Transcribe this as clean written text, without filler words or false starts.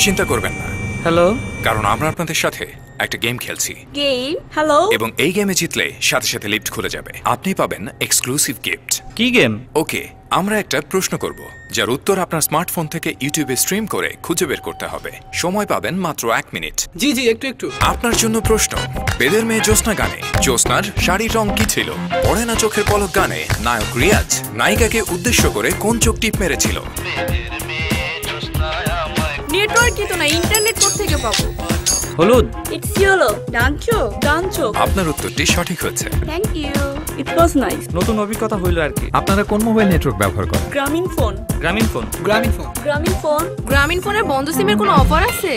দুশ্চিন্তা করবেন না। হ্যালো, কারণ আমরা আপনাদের সাথে একটা গেম খেলছি। গেম? হ্যালো। এবং এই গেমে জিতলে সাথে সাথে লিফট খুলে যাবে, আপনি পাবেন এক্সক্লুসিভ গিফট। কি গেম? ওকে, আমরা একটা প্রশ্ন করব যার উত্তর আপনার স্মার্টফোন থেকে ইউটিউবে স্ট্রিম করে খুঁজে বের করতে হবে। সময় পাবেন মাত্র 1 মিনিট। জি একটু আপনার জন্য প্রশ্ন, বেদের মেয়ে জ্যোৎস্না গানে জ্যোৎস্নার শাড়ির রং কি ছিল? পড়ে না চোখের পলক গানে নায়ক রিয়াজ নায়িকাকে উদ্দেশ্য করে কোন চোখ টিপ মেরেছিল? নেটওয়ার্ক তো না, ইন্টারনেট কোত্থেকে পাবো? হলুদ। It's yellow. ডানচো। আপনার উত্তরটি সঠিক হয়েছে। Thank you, it was nice. নতুন অভিজ্ঞতা হইল আর কি। আপনারা কোন মোবাইল নেটওয়ার্ক ব্যবহার করেন? গ্রামীণ ফোন। গ্রামীণ ফোন। গ্রামীণ ফোনের বন্ধ সিমের কোনো অফার আছে?